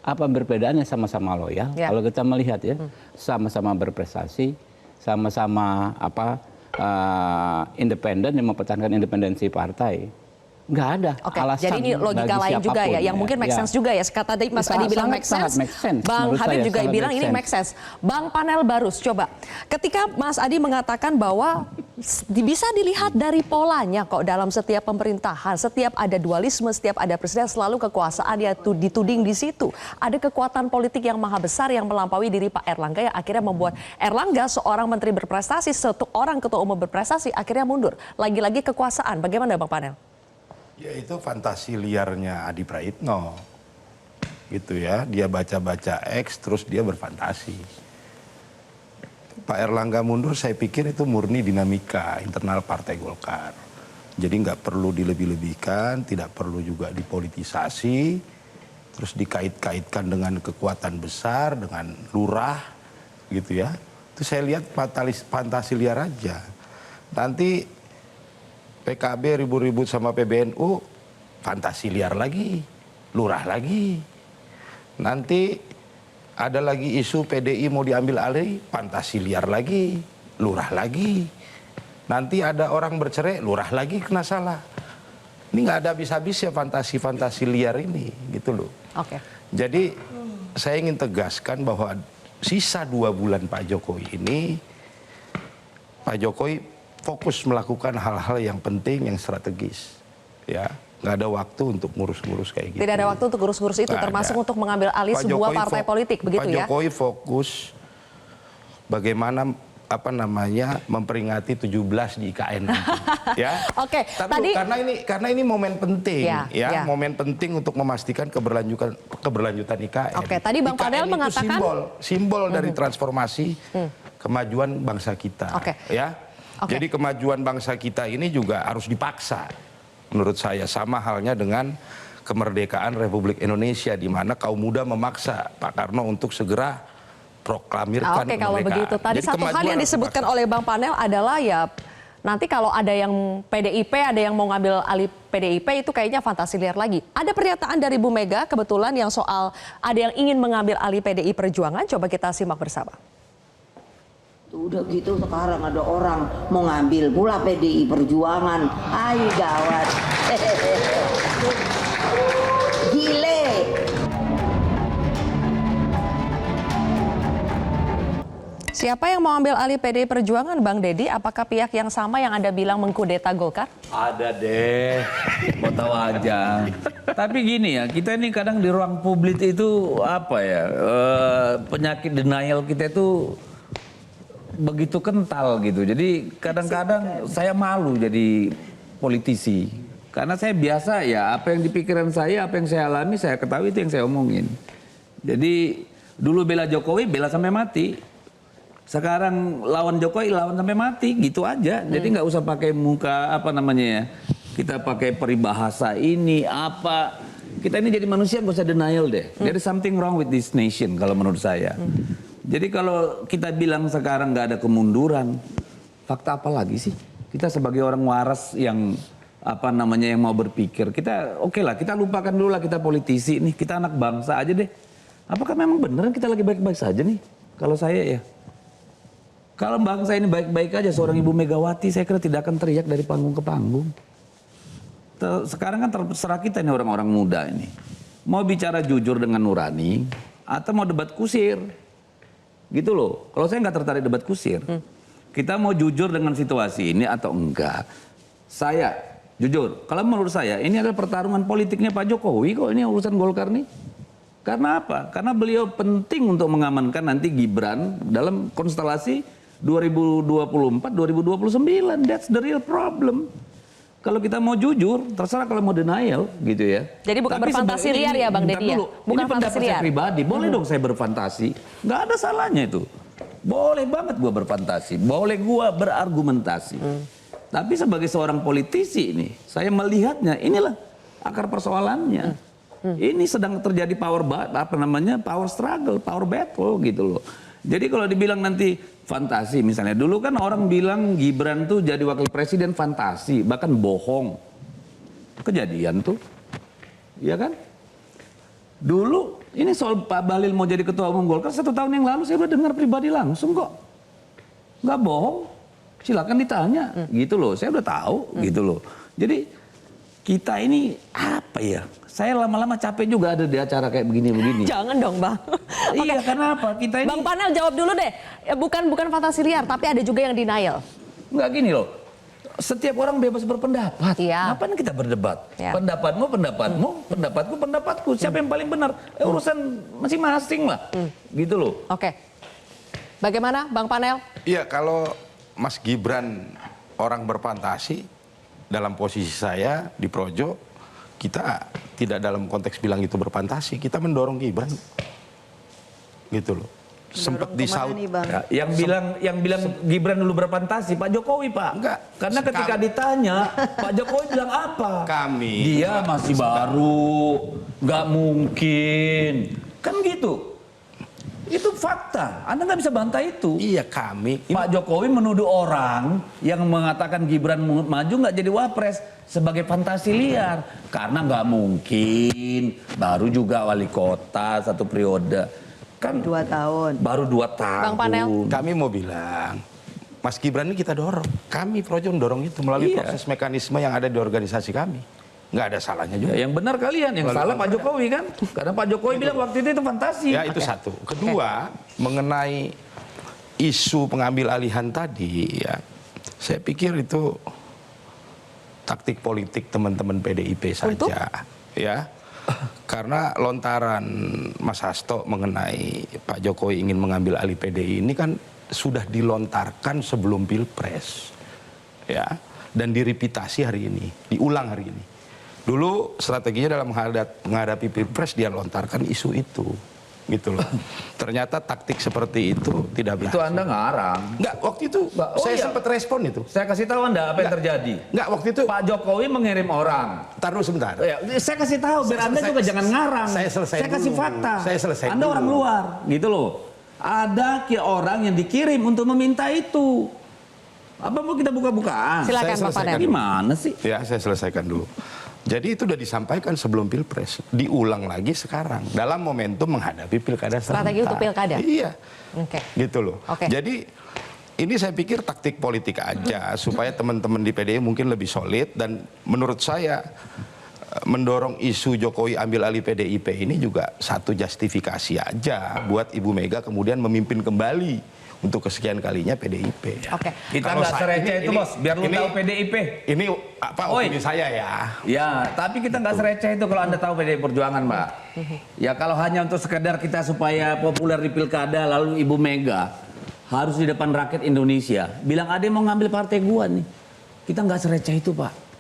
Apa perbedaannya? Sama-sama loyal. Kalau kita melihat ya, sama-sama berprestasi, sama-sama independen yang mempertahankan independensi partai. Nggak ada Oke, alasan jadi ini logika bagi lain juga siapapun, ya, yang mungkin make sense juga ya. Kata tadi Mas Adi bilang make sense, Bang Habib juga bilang ini make sense. Bang Panel Barus, coba. Ketika Mas Adi mengatakan bahwa bisa dilihat dari polanya kok dalam setiap pemerintahan, setiap ada dualisme, setiap ada presiden selalu kekuasaan ya dituding di situ. Ada kekuatan politik yang maha besar yang melampaui diri Pak Erlangga yang akhirnya membuat Erlangga seorang menteri berprestasi, seorang ketua umum berprestasi akhirnya mundur. Lagi-lagi kekuasaan. Bagaimana Bang Panel? Ya itu fantasi liarnya Adi Praitno, gitu ya. Dia baca-baca X terus dia berfantasi. Pak Erlangga mundur saya pikir itu murni dinamika internal Partai Golkar. Jadi nggak perlu dilebih-lebihkan, tidak perlu juga dipolitisasi, terus dikait-kaitkan dengan kekuatan besar, dengan lurah, gitu ya. Itu saya lihat fantasi liar aja. Nanti PKB ribut-ribut sama PBNU, fantasi liar lagi, lurah lagi. Nanti ada lagi isu PDI mau diambil alih, fantasi liar lagi, lurah lagi. Nanti ada orang bercerai, lurah lagi kena salah. Ini nggak ada habis-habis ya fantasi-fantasi liar ini, gitu loh. Oke. Jadi saya ingin tegaskan bahwa sisa 2 bulan Pak Jokowi ini, Pak Jokowi fokus melakukan hal-hal yang penting, yang strategis, ya. Nggak ada waktu untuk ngurus-ngurus kayak gitu. Tidak ada waktu untuk ngurus-ngurus itu, Nggak termasuk ada. untuk mengambil alih Pak sebuah Jokowi partai politik, begitu Pak ya? Jokowi fokus bagaimana memperingati 17 di IKN nanti, ya. Oke, Tapi karena ini momen penting, ya. momen penting untuk memastikan keberlanjutan IKN. Oke, tadi Bang Panel IKN itu mengatakan simbol dari transformasi kemajuan bangsa kita, Oke. ya. Oke. Jadi kemajuan bangsa kita ini juga harus dipaksa, menurut saya, sama halnya dengan kemerdekaan Republik Indonesia, di mana kaum muda memaksa Pak Karno untuk segera proklamirkan Oke, kalau begitu. Tadi Jadi satu hal yang kemajuan disebutkan harus oleh Bang Panel adalah ya nanti kalau ada yang PDIP, ada yang mau ngambil alih PDIP itu kayaknya fantasi liar lagi. Ada pernyataan dari Bu Mega kebetulan yang soal ada yang ingin mengambil alih PDI Perjuangan. Coba kita simak bersama. Udah gitu sekarang ada orang mau ngambil pula PDI Perjuangan. Ayo gawat. Gile. Siapa yang mau ambil alih PDI Perjuangan, Bang Deddy? Apakah pihak yang sama yang Anda bilang mengkudeta Golkar? Ada deh, mau tahu aja. Tapi gini ya, kita ini kadang di ruang publik itu apa ya, penyakit denial kita itu begitu kental gitu. Jadi kadang-kadang saya malu jadi politisi. Karena saya biasa ya, apa yang di pikiran saya, apa yang saya alami, saya ketahui itu yang saya omongin. Jadi dulu bela Jokowi, bela sampai mati. Sekarang lawan Jokowi, lawan sampai mati, gitu aja. Jadi nggak usah pakai muka, apa namanya ya, kita pakai peribahasa ini, apa. Kita ini jadi manusia nggak usah denial deh. There is something wrong with this nation kalau menurut saya. Jadi kalau kita bilang sekarang nggak ada kemunduran, fakta apa lagi sih? Kita sebagai orang waras yang apa namanya yang mau berpikir, kita oke lah, kita lupakan dulu lah kita politisi nih, kita anak bangsa aja deh. Apakah memang beneran kita lagi baik-baik saja nih? Kalau saya ya, kalau bangsa ini baik-baik aja, seorang Ibu Megawati saya kira tidak akan teriak dari panggung ke panggung. Sekarang kan terserah kita nih orang-orang muda ini, mau bicara jujur dengan nurani atau mau debat kusir. Gitu loh, kalau saya nggak tertarik debat kusir. Kita mau jujur dengan situasi ini atau enggak. Saya, jujur, kalau menurut saya ini adalah pertarungan politiknya Pak Jokowi kok ini urusan Golkar nih. Karena apa? Karena beliau penting untuk mengamankan nanti Gibran dalam konstelasi 2024-2029. That's the real problem. Kalau kita mau jujur, terserah kalau mau denial gitu ya. Jadi bukan berfantasi liar ya Bang Deddy ya? Bukan ini pendapat saya pribadi, boleh dong saya berfantasi. Nggak ada salahnya itu. Boleh banget gua berfantasi, boleh gua berargumentasi. Tapi sebagai seorang politisi ini, saya melihatnya inilah akar persoalannya. Ini sedang terjadi power struggle, power battle gitu loh. Jadi kalau dibilang nanti fantasi misalnya, dulu kan orang bilang Gibran tuh jadi wakil presiden fantasi, bahkan bohong. Kejadian tuh, ya kan? Dulu ini soal Pak Bahlil mau jadi ketua umum Golkar 1 tahun yang lalu saya udah dengar pribadi langsung kok. Nggak bohong, silakan ditanya gitu loh. Saya udah tahu gitu loh. Jadi kita ini apa ya? Saya lama-lama capek juga ada di acara kayak begini-begini. Jangan dong Bang. Iya, kenapa? Kita ini Bang Panel jawab dulu deh. Bukan fantasi liar, tapi ada juga yang denial. nggak gini loh. Setiap orang bebas berpendapat. Iya. Ngapain kita berdebat? Ya. Pendapatmu, pendapatku, pendapatku. Siapa yang paling benar? Urusan masing-masing lah. Gitu loh. Oke. Bagaimana Bang Panel? Iya, kalau Mas Gibran orang berfantasi, dalam posisi saya di Projo, kita tidak dalam konteks bilang itu berfantasi, kita mendorong Gibran. Gitu loh. Sempat disaut. Ya, yang bilang Gibran dulu berfantasi Pak Jokowi, Pak. Enggak. Karena ketika ditanya, Pak Jokowi bilang apa? Kami. Dia masih baru, nggak mungkin. Kan gitu. Itu fakta. Anda nggak bisa bantah itu. Iya, kami. Pak Jokowi menuduh orang yang mengatakan Gibran maju nggak jadi wapres sebagai fantasi liar. Karena nggak mungkin. Baru juga wali kota 1 periode. Kan 2 tahun. baru 2 tahun. Bang Panel. Kami mau bilang, Mas Gibran ini kita dorong. Kami Projo mendorong itu melalui Iya. proses mekanisme yang ada di organisasi kami. Nggak ada salahnya juga. Ya, yang benar kalian, yang salah Pak Jokowi kan? Karena Pak Jokowi bilang waktu itu fantasi. Ya, itu satu. Kedua, mengenai isu pengambil alihan tadi, ya, saya pikir itu taktik politik teman-teman PDIP saja. Ya, karena lontaran Mas Hasto mengenai Pak Jokowi ingin mengambil alih PDI ini kan sudah dilontarkan sebelum Pilpres, ya, dan direpitasi hari ini, diulang hari ini. Dulu strateginya dalam menghadapi Pilpres dia lontarkan isu itu, gitu loh. Ternyata taktik seperti itu tidak berhasil. Itu Anda ngarang. Enggak, waktu itu saya sempat respon itu. Saya kasih tahu Anda apa yang terjadi. Enggak, waktu itu Pak Jokowi mengirim orang. Tar dulu sebentar. Ya, saya kasih tahu biar Anda juga jangan ngarang. Saya selesai kasih dulu. fakta. Saya selesai Anda dulu. orang luar, gitu loh. Ada orang yang dikirim untuk meminta itu. Apa mau kita buka-bukaan? Silakan Saya Bang Panel. selesaikan. Gimana sih? Ya, saya selesaikan dulu. Jadi itu sudah disampaikan sebelum Pilpres, diulang lagi sekarang dalam momentum menghadapi pilkada serentak. Strategi untuk pilkada? Iya. Oke. Gitu loh. Oke. Jadi ini saya pikir taktik politik aja supaya teman-teman di PDI mungkin lebih solid, dan menurut saya mendorong isu Jokowi ambil alih PDIP ini juga satu justifikasi aja buat Ibu Mega kemudian memimpin kembali untuk kesekian kalinya PDIP. Oke. Kita Kalau nggak saya- sereceh itu, Bos. Biar lu ini- tahu PDIP. Ini apa Oi. opini saya ya? Ya, tapi kita nggak sereceh itu kalau Anda tahu PDI Perjuangan, Mbak. Ya kalau hanya untuk sekedar kita supaya populer di pilkada, lalu Ibu Mega harus di depan rakyat Indonesia bilang ada yang mau ngambil partai gua nih. Kita nggak sereceh itu, Pak.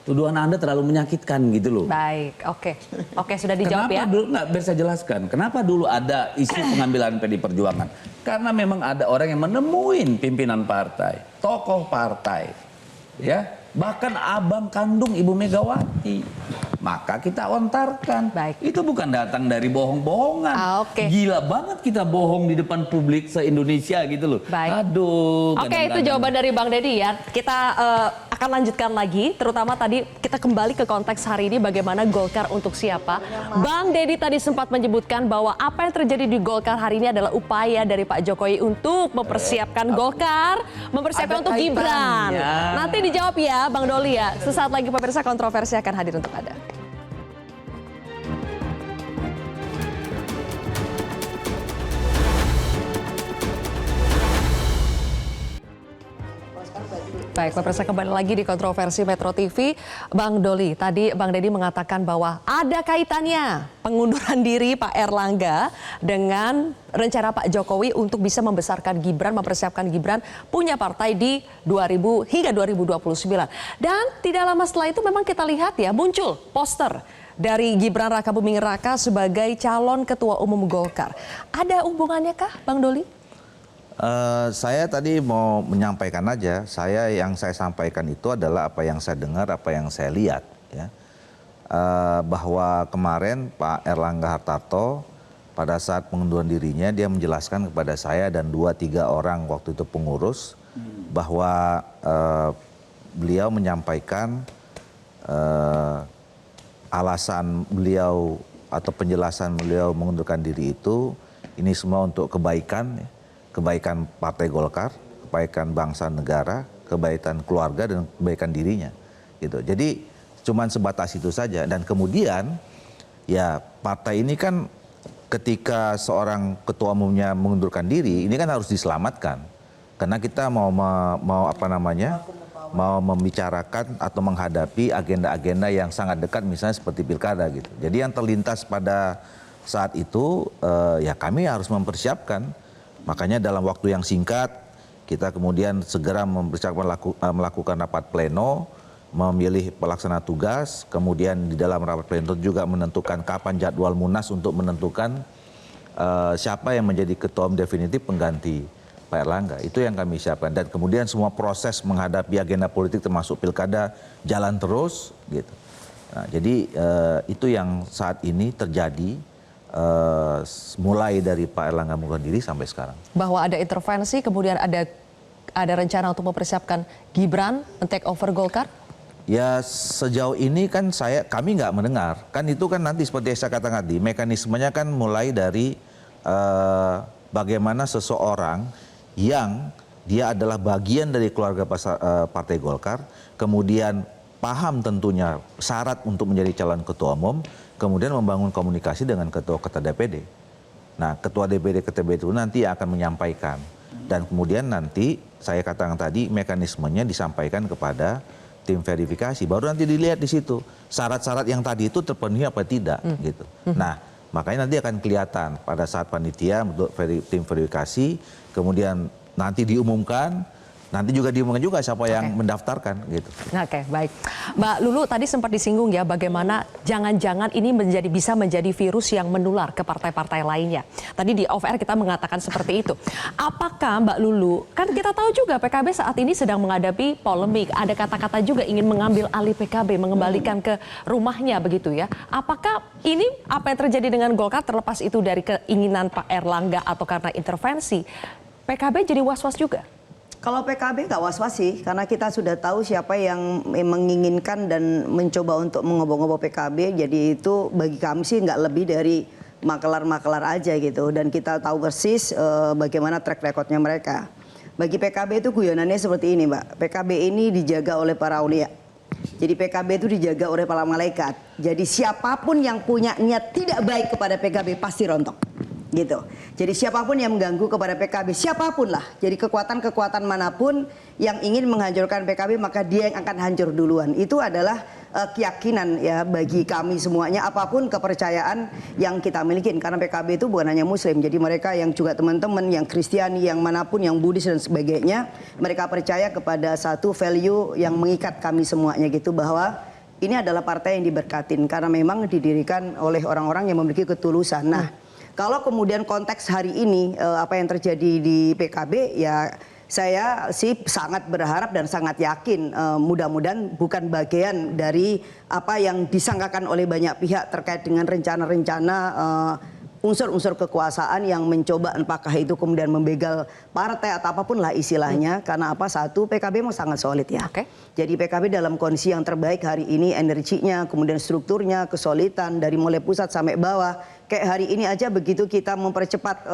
Tuduhan Anda terlalu menyakitkan gitu loh. Baik, oke. Oke, sudah dijawab Kenapa ya. dulu, nggak biar saya jelaskan. Kenapa dulu ada isu pengambilan PDI Perjuangan? Karena memang ada orang yang menemuin pimpinan partai, tokoh partai, ya, bahkan abang kandung Ibu Megawati. Maka kita lontarkan. Baik. Itu bukan datang dari bohong-bohongan. Oke. Gila banget kita bohong di depan publik se-Indonesia gitu loh. Baik. Aduh. Oke, itu kadang-kadang. jawaban dari Bang Deddy ya. Kita akan lanjutkan lagi, terutama tadi kita kembali ke konteks hari ini bagaimana Golkar untuk siapa. Bang Deddy tadi sempat menyebutkan bahwa apa yang terjadi di Golkar hari ini adalah upaya dari Pak Jokowi untuk mempersiapkan Golkar, mempersiapkan Ada untuk Gibran. kaitannya. Nanti dijawab ya Bang Doli ya. Sesaat lagi pemirsa kontroversi akan hadir untuk Anda. Baik, pemirsa kembali lagi di kontroversi Metro TV. Bang Doli, tadi Bang Deddy mengatakan bahwa ada kaitannya pengunduran diri Pak Erlangga dengan rencana Pak Jokowi untuk bisa membesarkan Gibran, mempersiapkan Gibran punya partai di 2000 hingga 2029. Dan tidak lama setelah itu memang kita lihat ya muncul poster dari Gibran Rakabuming Raka sebagai calon ketua umum Golkar. Ada hubungannya kah Bang Doli? Saya tadi mau menyampaikan aja, yang saya sampaikan itu adalah apa yang saya dengar, apa yang saya lihat, ya. Bahwa kemarin Pak Erlangga Hartarto pada saat pengunduran dirinya dia menjelaskan kepada saya dan 2-3 orang waktu itu pengurus bahwa beliau menyampaikan alasan beliau atau penjelasan beliau mengundurkan diri itu ini semua untuk kebaikan, ya. Kebaikan Partai Golkar, kebaikan bangsa negara, kebaikan keluarga dan kebaikan dirinya, gitu. Jadi Cuman sebatas itu saja. Dan kemudian ya partai ini kan ketika seorang ketua umumnya mengundurkan diri, ini kan harus diselamatkan. Karena kita mau membicarakan atau menghadapi agenda-agenda yang sangat dekat, misalnya seperti pilkada gitu. Jadi yang terlintas pada saat itu ya kami harus mempersiapkan. Makanya dalam waktu yang singkat kita kemudian segera melakukan rapat pleno, memilih pelaksana tugas, kemudian di dalam rapat pleno juga menentukan kapan jadwal Munas untuk menentukan siapa yang menjadi ketua umum definitif pengganti Pak Erlangga. Itu yang kami siapkan, dan kemudian semua proses menghadapi agenda politik termasuk pilkada jalan terus gitu. Nah, jadi itu yang saat ini terjadi mulai dari Pak Erlangga mengundurkan diri sampai sekarang. Bahwa ada intervensi, kemudian ada rencana untuk mempersiapkan Gibran men-take over Golkar? Ya sejauh ini kan kami nggak mendengar. Kan itu kan nanti seperti saya katakan tadi, mekanismenya kan mulai dari bagaimana seseorang yang dia adalah bagian dari keluarga Partai Golkar, kemudian paham tentunya syarat untuk menjadi calon ketua umum, kemudian membangun komunikasi dengan ketua-ketua DPD. Nah, ketua DPD itu nanti akan menyampaikan, dan kemudian nanti saya katakan tadi mekanismenya disampaikan kepada tim verifikasi, baru nanti dilihat di situ syarat-syarat yang tadi itu terpenuhi apa tidak gitu. Nah, makanya nanti akan kelihatan pada saat panitia untuk tim verifikasi, kemudian nanti diumumkan, nanti juga diumumkan juga siapa yang mendaftarkan gitu. Oke, baik. Mbak Lulu tadi sempat disinggung ya bagaimana jangan-jangan ini bisa menjadi virus yang menular ke partai-partai lainnya. Tadi di off air kita mengatakan seperti itu. Apakah Mbak Lulu, kan kita tahu juga PKB saat ini sedang menghadapi polemik. Ada kata-kata juga ingin mengambil alih PKB, mengembalikan ke rumahnya begitu ya. Apakah ini apa yang terjadi dengan Golkar terlepas itu dari keinginan Pak Erlangga atau karena intervensi, PKB jadi was-was juga? Kalau PKB nggak was-was sih, karena kita sudah tahu siapa yang menginginkan dan mencoba untuk mengobok-ngobok PKB. Jadi itu bagi kami sih nggak lebih dari makelar-makelar aja gitu. Dan kita tahu persis bagaimana track recordnya mereka. Bagi PKB itu guyonannya seperti ini, Mbak. PKB ini dijaga oleh para aulia. Jadi PKB itu dijaga oleh para malaikat. Jadi siapapun yang punya niat tidak baik kepada PKB pasti rontok. Gitu. Jadi siapapun yang mengganggu kepada PKB, siapapun lah. Jadi kekuatan-kekuatan manapun yang ingin menghancurkan PKB, maka dia yang akan hancur duluan. Itu adalah keyakinan ya bagi kami semuanya, apapun kepercayaan yang kita miliki. Karena PKB itu bukan hanya Muslim, jadi mereka yang juga teman-teman yang Kristiani, yang manapun, yang Buddhis dan sebagainya, mereka percaya kepada satu value yang mengikat kami semuanya gitu, bahwa ini adalah partai yang diberkatin karena memang didirikan oleh orang-orang yang memiliki ketulusan. Nah, kalau kemudian konteks hari ini apa yang terjadi di PKB, ya saya sih sangat berharap dan sangat yakin mudah-mudahan bukan bagian dari apa yang disangkakan oleh banyak pihak terkait dengan rencana-rencana unsur-unsur kekuasaan yang mencoba apakah itu kemudian membegal partai atau apapun lah istilahnya. Karena apa? Satu, PKB mau sangat solid ya. Jadi PKB dalam kondisi yang terbaik hari ini, energinya, kemudian strukturnya, kesolidan dari mulai pusat sampai bawah. Kayak hari ini aja begitu kita mempercepat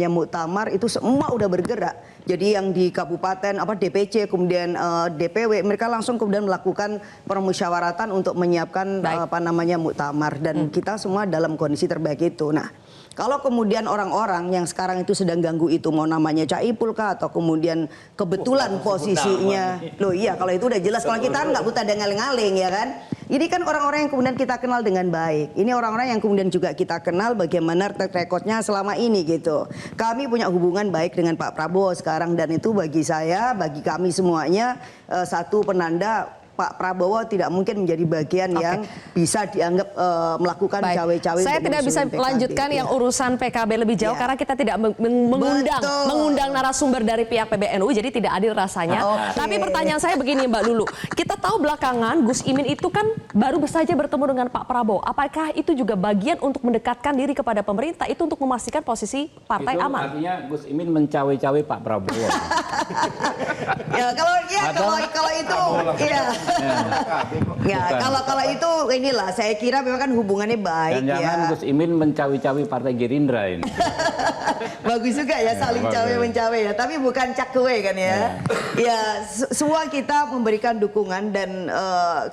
muktamar itu semua udah bergerak. Jadi yang di kabupaten DPC kemudian DPW mereka langsung kemudian melakukan permusyawaratan untuk menyiapkan muktamar, dan kita semua dalam kondisi terbaik itu. Nah, kalau kemudian orang-orang yang sekarang itu sedang ganggu itu, mau namanya Caipul kah atau kemudian kebetulan posisinya, loh iya kalau itu udah jelas, kalau kita nggak buta ada ngaling-ngaling ya kan. Ini kan orang-orang yang kemudian kita kenal dengan baik. Ini orang-orang yang kemudian juga kita kenal bagaimana track recordnya selama ini gitu. Kami punya hubungan baik dengan Pak Prabowo sekarang, dan itu bagi saya, bagi kami semuanya satu penanda Pak Prabowo tidak mungkin menjadi bagian yang bisa dianggap melakukan cawe-cawe. Saya tidak bisa melanjutkan yang urusan PKB lebih jauh karena kita tidak mengundang narasumber dari pihak PBNU, jadi tidak adil rasanya. Tapi pertanyaan saya begini Mbak Lulu, kita tahu belakangan Gus Imin itu kan baru saja bertemu dengan Pak Prabowo. Apakah itu juga bagian untuk mendekatkan diri kepada pemerintah, itu untuk memastikan posisi partai itu aman? Artinya Gus Imin mencawe-cawe Pak Prabowo. Ya kalau itu iya. Ya, kalau itu inilah saya kira memang kan hubungannya baik. Jangan-jangan Gus Imin mencawi-cawi Partai Gerindra ini. Bagus juga ya saling cawe-mencawe ya, tapi bukan cakwe kan ya. Ya, semua kita memberikan dukungan dan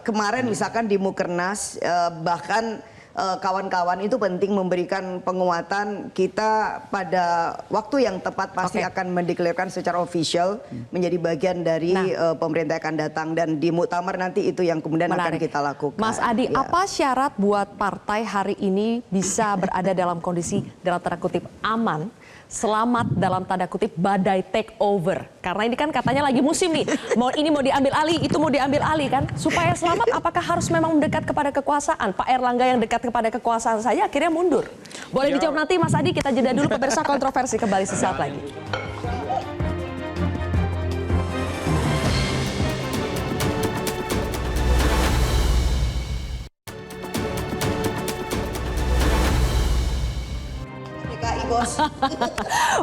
kemarin misalkan di Mukernas bahkan kawan-kawan itu penting memberikan penguatan. Kita pada waktu yang tepat pasti akan mendeklarasikan secara official menjadi bagian dari pemerintah akan datang, dan di muktamar nanti itu yang kemudian akan kita lakukan. Mas Adi, apa syarat buat partai hari ini bisa berada dalam kondisi dalam tanda kutip aman, selamat dalam tanda kutip badai take over? Karena ini kan katanya lagi musim nih, ini mau diambil alih, itu mau diambil alih kan. Supaya selamat apakah harus memang mendekat kepada kekuasaan? Pak Erlangga yang dekat kepada kekuasaan saja akhirnya mundur. Boleh dijawab nanti Mas Adi, kita jeda dulu, pemirsa. Kontroversi kembali sesaat lagi.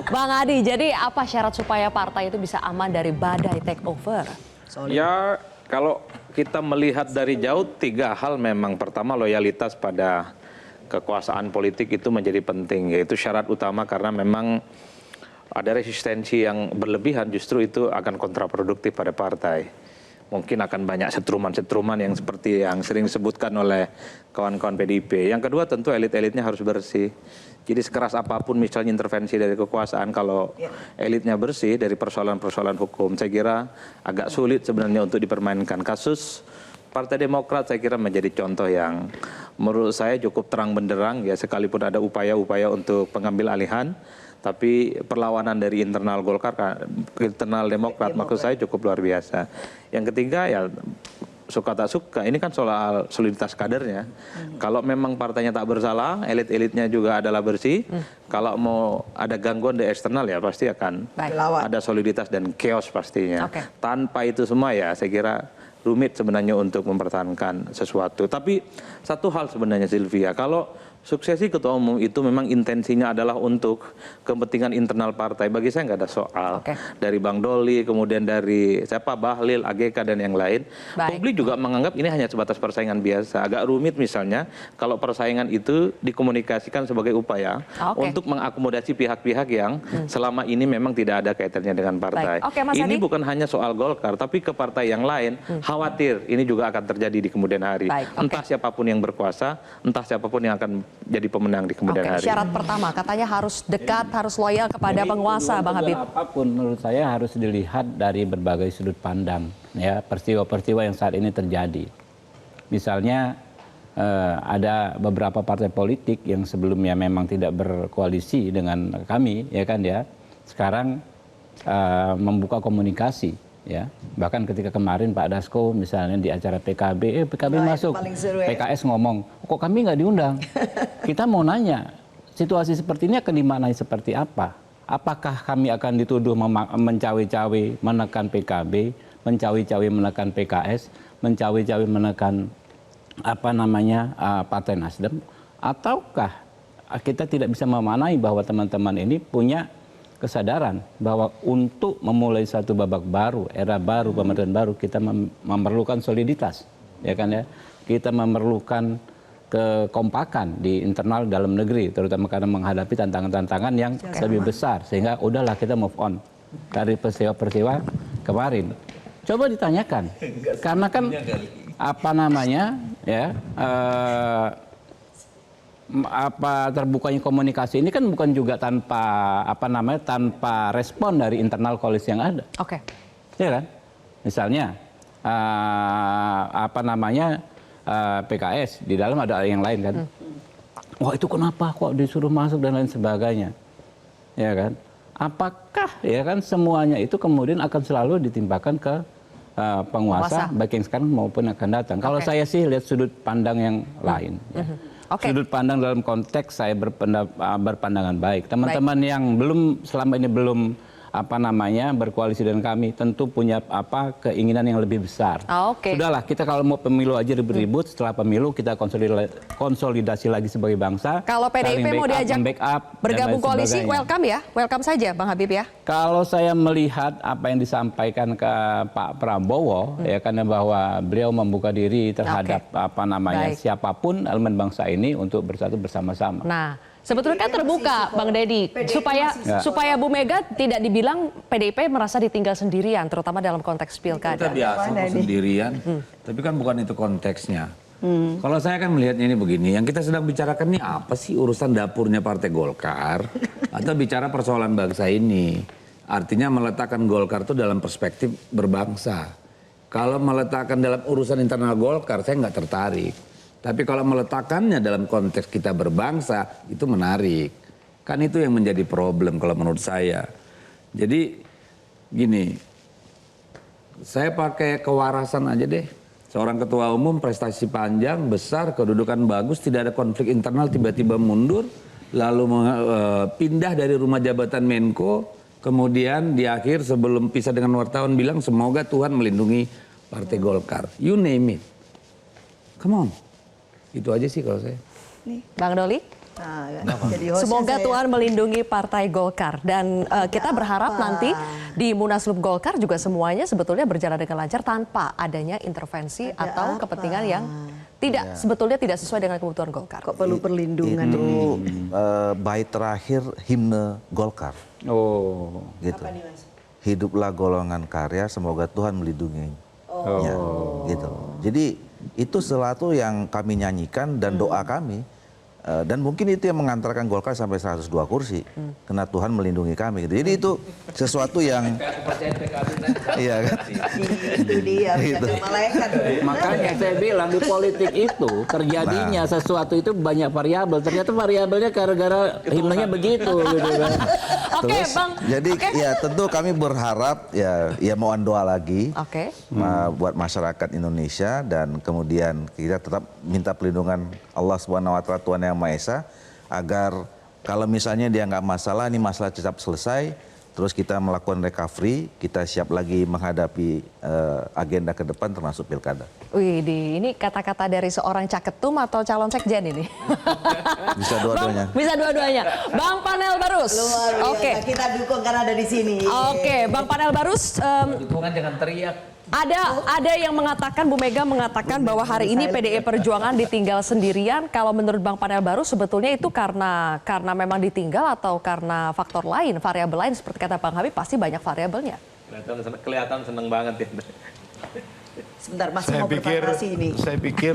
Bang Adi, jadi apa syarat supaya partai itu bisa aman dari badai take over? Ya, kalau kita melihat dari jauh 3 hal memang. Pertama, loyalitas pada kekuasaan politik itu menjadi penting, yaitu syarat utama, karena memang ada resistensi yang berlebihan justru itu akan kontraproduktif pada partai. Mungkin akan banyak setruman-setruman yang seperti yang sering disebutkan oleh kawan-kawan PDIP. Yang kedua tentu elit-elitnya harus bersih. Jadi sekeras apapun misalnya intervensi dari kekuasaan, kalau elitnya bersih dari persoalan-persoalan hukum, saya kira agak sulit sebenarnya untuk dipermainkan. Kasus Partai Demokrat saya kira menjadi contoh yang menurut saya cukup terang benderang, ya, sekalipun ada upaya-upaya untuk pengambil alihan, tapi perlawanan dari internal Golkar, internal Demokrat maksud saya cukup luar biasa. Yang ketiga ya suka tak suka, ini kan soal soliditas kadernya. Kalau memang partainya tak bersalah, elit-elitnya juga adalah bersih. Kalau mau ada gangguan dari eksternal ya pasti akan ada soliditas dan chaos pastinya. Tanpa itu semua ya saya kira rumit sebenarnya untuk mempertahankan sesuatu. Tapi satu hal sebenarnya Sylvia, kalau suksesi ketua umum itu memang intensinya adalah untuk kepentingan internal partai, bagi saya nggak ada soal. Dari Bang Doli, kemudian dari Bahlil, AGK dan yang lain. Publik juga menganggap ini hanya sebatas persaingan biasa. Agak rumit misalnya kalau persaingan itu dikomunikasikan sebagai upaya untuk mengakomodasi pihak-pihak yang selama ini memang tidak ada kaitannya dengan partai. Ini bukan hanya soal Golkar, tapi ke partai yang lain. Khawatir ini juga akan terjadi di kemudian hari. Entah siapapun yang berkuasa, entah siapapun yang akan jadi pemenang di kemudian hari. Syarat pertama katanya harus dekat, harus loyal kepada penguasa, Bang Habib. Apapun menurut saya harus dilihat dari berbagai sudut pandang, ya, peristiwa-peristiwa yang saat ini terjadi. Misalnya ada beberapa partai politik yang sebelumnya memang tidak berkoalisi dengan kami, ya kan ya, sekarang membuka komunikasi. Ya, bahkan ketika kemarin Pak Dasko misalnya di acara PKB, PKB masuk, PKS ngomong, kok kami nggak diundang? Kita mau nanya, situasi seperti ini akan dimaknai seperti apa? Apakah kami akan dituduh mencawe-cawe menekan PKB, mencawe-cawe menekan PKS, mencawe-cawe menekan Partai Nasdem, ataukah kita tidak bisa memaknai bahwa teman-teman ini punya kesadaran bahwa untuk memulai satu babak baru, era baru, pemerintahan baru, kita memerlukan soliditas, ya kan ya. Kita memerlukan kekompakan di internal dalam negeri, terutama karena menghadapi tantangan-tantangan yang lebih besar, sehingga udahlah kita move on dari peristiwa-peristiwa kemarin. Coba ditanyakan, karena kan terbukanya komunikasi ini kan bukan juga tanpa tanpa respon dari internal koalisi yang ada. Ya kan? Misalnya PKS di dalam ada yang lain kan. Wah, itu kenapa kok disuruh masuk dan lain sebagainya. Ya kan? Apakah ya kan semuanya itu kemudian akan selalu ditimpakan ke penguasa baik yang sekarang maupun yang akan datang. Kalau saya sih lihat sudut pandang yang lain. Ya. Sudut pandang dalam konteks saya berpandangan baik. Teman-teman yang selama ini belum berkoalisi dengan kami tentu punya keinginan yang lebih besar. Sudahlah, kita kalau mau pemilu aja ribut-ribut, setelah pemilu kita konsolidasi lagi sebagai bangsa. Kalau PDIP mau diajak bergabung koalisi, welcome ya, welcome saja Bang Habib ya. Kalau saya melihat apa yang disampaikan ke Pak Prabowo, ya karena bahwa beliau membuka diri terhadap siapapun elemen bangsa ini untuk bersatu bersama-sama. Nah, Sebetulnya kan terbuka, Bang Deddy, supaya Bu Mega tidak dibilang PDIP merasa ditinggal sendirian, terutama dalam konteks pilkada. Kita biasa kok sendirian, tapi kan bukan itu konteksnya. Kalau saya kan melihatnya ini begini, yang kita sedang bicarakan ini apa sih, urusan dapurnya Partai Golkar atau bicara persoalan bangsa ini? Artinya meletakkan Golkar itu dalam perspektif berbangsa. Kalau meletakkan dalam urusan internal Golkar, saya nggak tertarik. Tapi kalau meletakkannya dalam konteks kita berbangsa, itu menarik. Kan itu yang menjadi problem kalau menurut saya. Jadi gini, saya pakai kewarasan aja deh. Seorang ketua umum prestasi panjang, besar, kedudukan bagus, tidak ada konflik internal, tiba-tiba mundur. Lalu pindah dari rumah jabatan Menko, kemudian di akhir sebelum pisah dengan wartawan bilang semoga Tuhan melindungi Partai Golkar. You name it. Come on. Itu aja sih kalau saya. Bang Doli? Semoga Tuhan melindungi Partai Golkar. Dan kita berharap nanti di Munaslup Golkar juga semuanya sebetulnya berjalan dengan lancar tanpa adanya intervensi atau kepentingan yang sebetulnya tidak sesuai dengan kebutuhan Golkar. Kok perlu perlindungan? Itu bait terakhir himne Golkar. Oh. Gitu. Hiduplah golongan karya, semoga Tuhan melindungi. Ya, gitu. Jadi itu sesuatu yang kami nyanyikan dan doa kami. Dan mungkin itu yang mengantarkan Golkar sampai 102 kursi. Karena Tuhan melindungi kami. Gitu. Jadi itu sesuatu yang... Iya kan? Itu dia, gitu. malaikat. Makanya saya bilang di politik itu terjadinya sesuatu itu banyak variabel. Ternyata variabelnya gara-gara himnenya begitu. Gitu kan. Oke, Bang. Jadi ya tentu kami berharap ya mohon doa lagi buat masyarakat Indonesia, dan kemudian kita tetap minta perlindungan Allah Subhanahu wa taala, Tuhan Yang Maha Esa, agar kalau misalnya dia nggak masalah, ini masalah cepat selesai, terus kita melakukan recovery, kita siap lagi menghadapi agenda ke depan termasuk pilkada. Wih, ini kata-kata dari seorang caketum atau calon sekjen ini? Bisa dua-duanya. Bisa dua-duanya. Bang Panel Barus. Oke. Kita dukung karena ada di sini. Oke, Bang Panel Barus. Dukungan jangan teriak. Ada yang mengatakan, Bu Mega mengatakan bahwa hari ini PDI Perjuangan ditinggal sendirian. Kalau menurut Bang Panel Barus sebetulnya itu karena memang ditinggal atau karena faktor lain, variabel lain, seperti kata Bang Habib, pasti banyak variabelnya. Kelihatan seneng banget ya. Sebentar, masih mau berpartasi ini. Saya pikir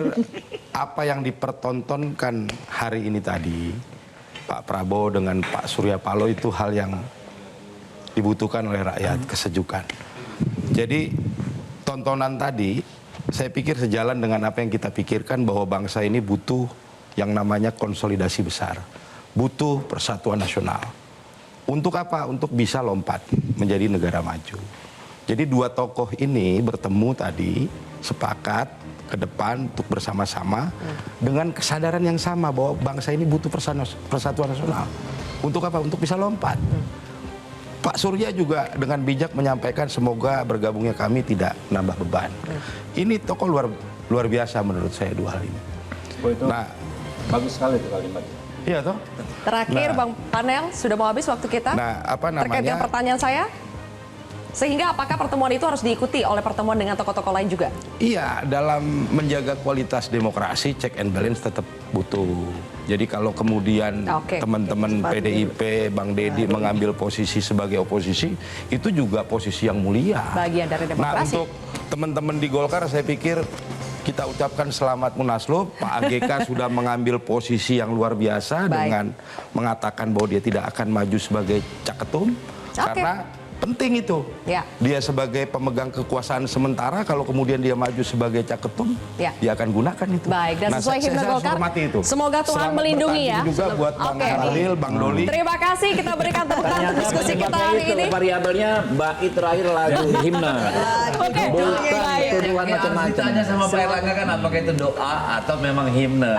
apa yang dipertontonkan hari ini tadi, Pak Prabowo dengan Pak Surya Paloh, itu hal yang dibutuhkan oleh rakyat, kesejukan. Jadi tontonan tadi saya pikir sejalan dengan apa yang kita pikirkan, bahwa bangsa ini butuh yang namanya konsolidasi besar. Butuh persatuan nasional. Untuk apa? Untuk bisa lompat menjadi negara maju. Jadi dua tokoh ini bertemu tadi, sepakat ke depan untuk bersama-sama dengan kesadaran yang sama bahwa bangsa ini butuh persatuan nasional. Untuk apa? Untuk bisa lompat. Pak Surya juga dengan bijak menyampaikan semoga bergabungnya kami tidak nambah beban. Ini tokoh luar biasa menurut saya dua hal ini. Oh, itu bagus sekali itu kalimatnya. Iya toh. Terakhir Bang Panel, sudah mau habis waktu kita. Terkait dengan pertanyaan saya. Sehingga apakah pertemuan itu harus diikuti oleh pertemuan dengan tokoh-tokoh lain juga? Iya, dalam menjaga kualitas demokrasi, check and balance tetap butuh. Jadi kalau kemudian teman-teman PDIP, Bang Deddy mengambil posisi sebagai oposisi, itu juga posisi yang mulia. Bagian dari demokrasi. Nah, untuk teman-teman di Golkar, saya pikir kita ucapkan selamat Munaslup. Pak AGK sudah mengambil posisi yang luar biasa dengan mengatakan bahwa dia tidak akan maju sebagai caketum. Karena penting itu. Dia sebagai pemegang kekuasaan sementara, kalau kemudian dia maju sebagai caketum, dia akan gunakan itu. Baik, dan sesuai himne Golkar, semoga Tuhan melindungi ya. Juga buat Bang Khalil, Bang Doli. Terima kasih, kita berikan tepuk tangan diskusi kita hari ini. Variabelnya bait terakhir lagu himne. Bukan tuduhan macam-macam. Ditanya sama Pak Erlangga kan apakah itu doa atau memang himne.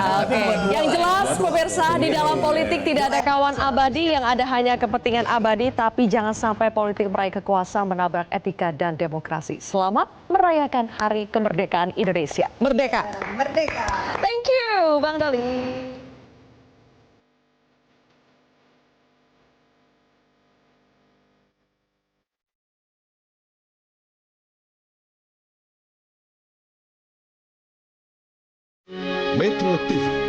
Yang jelas pemirsa, di dalam politik tidak ada kawan abadi, yang ada hanya kepentingan abadi, tapi jangan sampai politik meraih kekuasaan menabrak etika dan demokrasi. Selamat merayakan Hari Kemerdekaan Indonesia. Merdeka. Merdeka. Thank you, Bang Doli. Metro TV